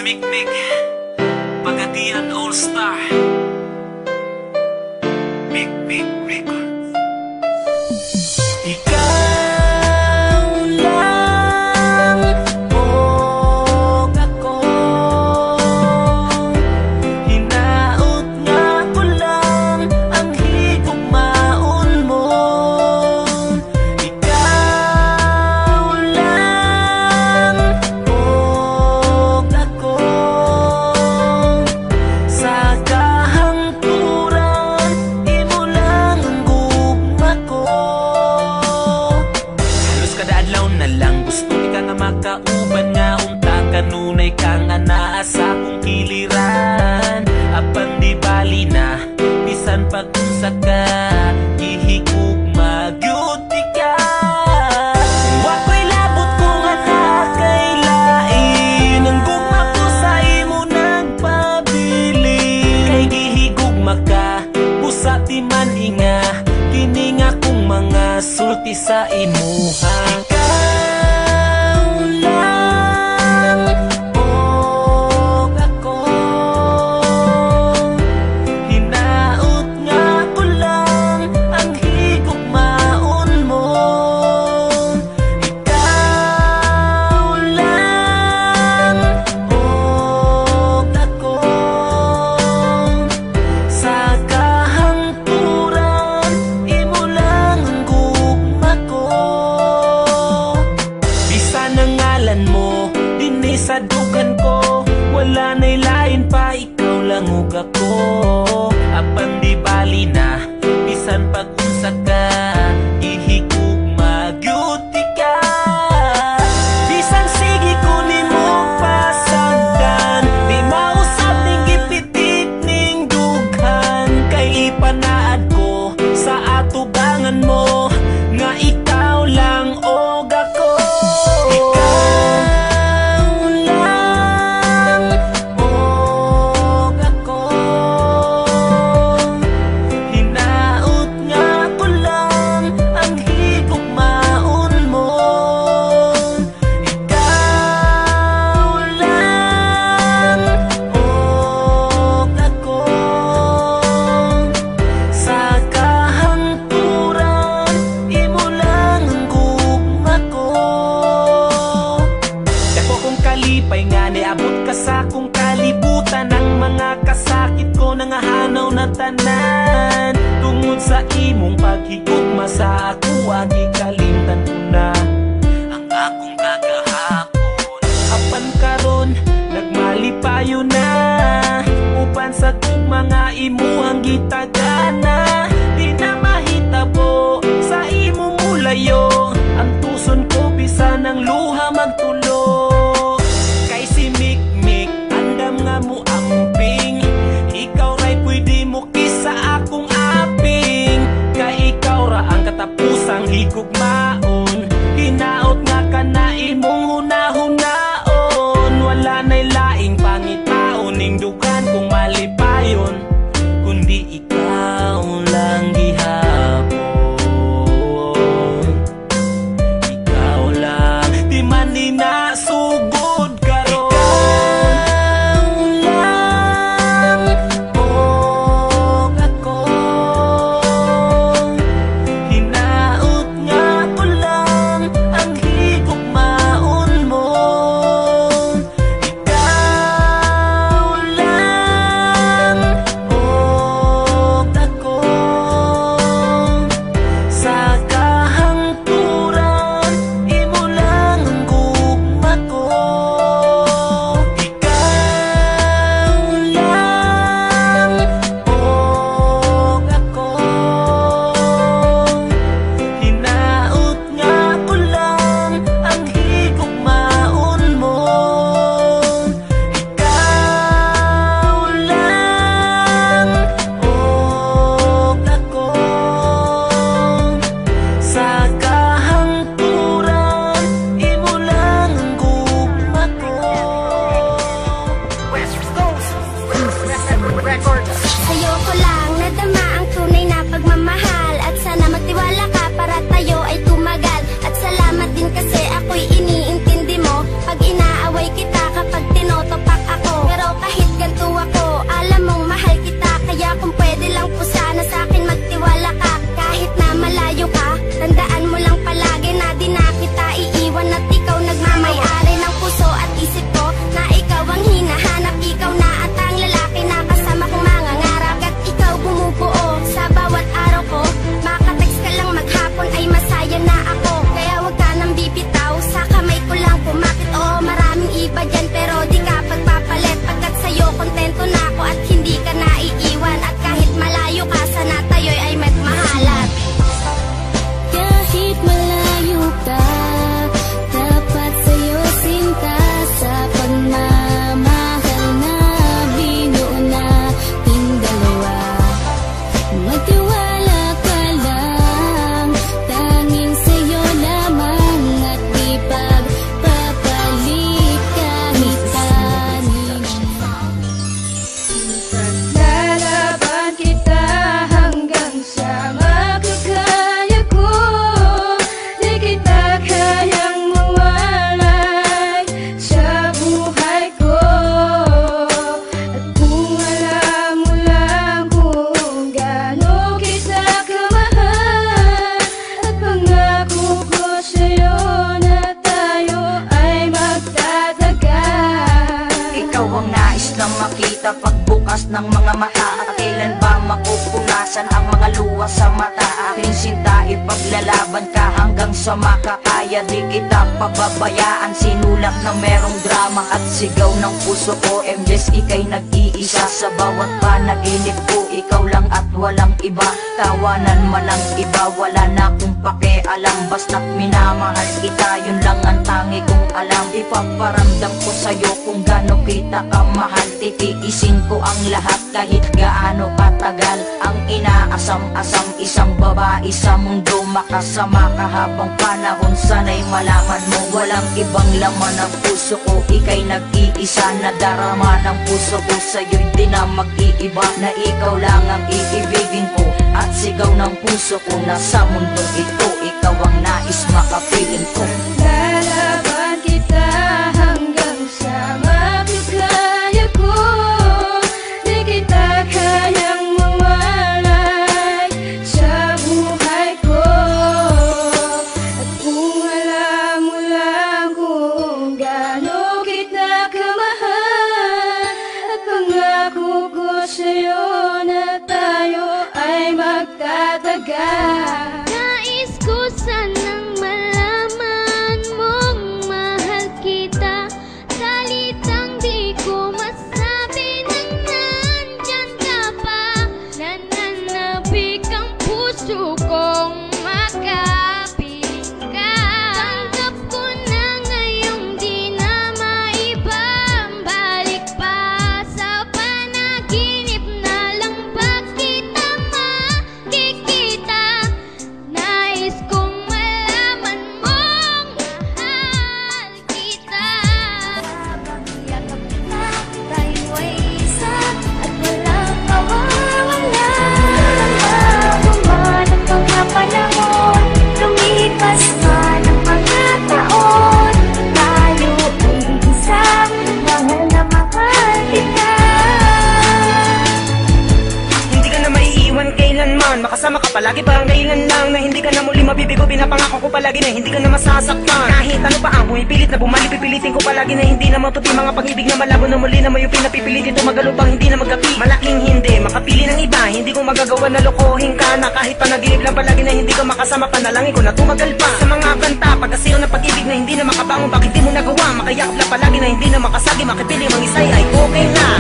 Mikmik Pagadian All-Star Mikmik Records. Ikaw lang o ako, hinaot nga ko lang ang higugmaon mo. Ikaw lang o ako, sa kahangturan imo lang ang gugma ko. Halos kada adlaw na lang gusto ika nga makauban, nga unta kanunay kang anaa sa akong kiliran. Apan di bali na bisan pag-unsa ka, ihigugma gyud ka. Wako'y labot ko nga nakailain, ang gugma ko sa imo nagpabili. Kay gihigugma ka, busa di man inga, kini nga kong mga sulti sa imuha. Ikaw lang o ako, hinaot nga ko lang ang higugmaon mo. Ikaw lang o ako, sa kahangturan imo lang ang gugma ko. Bisan ang ngalan mo dinhi sa dugan ko, wala na'y lain pa, ikaw lang ug ako. Apan di bali na bisan pag-unsa ka, ihigugma gyud ka. Bisan sige ko nimo pasagdan, di mausab ning gipitik ning dughan. Kay ipanaad ko sa atubangan mo nga ikaw lang og ako. Ikaw lang og ako, hinaot nga ko lang ang higugmaon mo. Ikaw lang og ako, sa kahangturan imo lang ang gugma ko. Dako kong kalipay nga niabot ka sa akong kalibutan, ang mga kasakit ko nangahanaw na tanan. Tungod sa imong paghigugma sa ako, gikalimtan ko na ang akong kagahapon. Apan karon nagmalipayo na, uban sa gugma nga imuhang gitagana. Di na mahitabo sa imo mulayo, ang tuson ko bisan ang luha magtulo. Kay si Mikmik andam nga mo amping, ikaw ra'y pwede mo kisa akong aping. Kay ikaw ra ang katapusang higugmaon, hinaot nga ka na imong hunahunahon. Wala na'y laing pangitaon ning dugan kung malipayon, kundi ikaw lang gihapon. Ikaw lang di man ninasugod karon. Ikaw lang og ako, hinaot nga ko lang bukas ng mga mata. At kailan ba mapupunasan ang mga luha sa mata? Aking sinta, ipaglalaban ka hanggang sa makakaya. Di kita pababayaan, sinulak na merong drama. At sigaw ng puso ko, Embles, ika'y nag-iisa. Sa bawat panaginip ko, ikaw lang at walang iba. Tawanan man ang iba, wala na akong pakialam. Basta't minamahal kita, yun lang ang tangi kong alam. Ipaparamdam ko sa'yo kung gaano kita kamahal. Titiisin ko ang lahat kahit gaano katagal. Ang inaasam-asam, isang babae sa mundo. Makasama ka habang panahon, sana'y malaman mo. Walang ibang laman ng puso ko, ika'y nag-iisa. Nadarama ng puso ko sa'yo'y di na mag-iiba. Na ikaw lang ang iibigin ko, at sigaw ng puso ko na sa mundo ito, ikaw ang nais makapiling ko. Lalaban kita hanggang sa makakaya ko. Di kita kayang mawalay sa buhay ko. At kung alam mo lang kung gaano kita kamahal, at pangako ko sa'yo na tayo ay magtatagal. Nais ko sanang malaman mong mahal kita. Salitang di ko masabi nang nandyan ka pa. Nananabik ang puso kong makapiling ka. Tanggap ko na ngayong di na maibabalik pa. Sa panaginip na lang ba kita makikita? Nais kong malaman mong mahal kita. Habang yakap kita, tayo ay isa at walang mawawala. Buman ang mga panahon, lumipas man ang mga taon, tayo ay isa, mahal na mahal kita. Hindi ka na maiiwan kailanman, makasama ka palagi parang kailan lang. Na hindi ka na muli mabibigo, pinapangako ko palagi na hindi ka na masasaktan. Kahit ano pa ang pumipilit na bumalik, pipilitin ko palagi na hindi na matuti. Mga pag-ibig na malabo na muli na may pinapipilitin tumagalupang hindi na magkapi. Malaking hindi, makapili ng iba, hindi ko magagawa na lokohin ka na. Kahit panaginip lang palagi na hindi ka makasama, panalangin ko na tumagal pa. Sa mga kanta, pagkasiyaw ng pag-ibig na hindi na makabangon, bakit di mo nagawa? Makayakap lang palagi na hindi na makasagi, makipili mang isay ay okay na.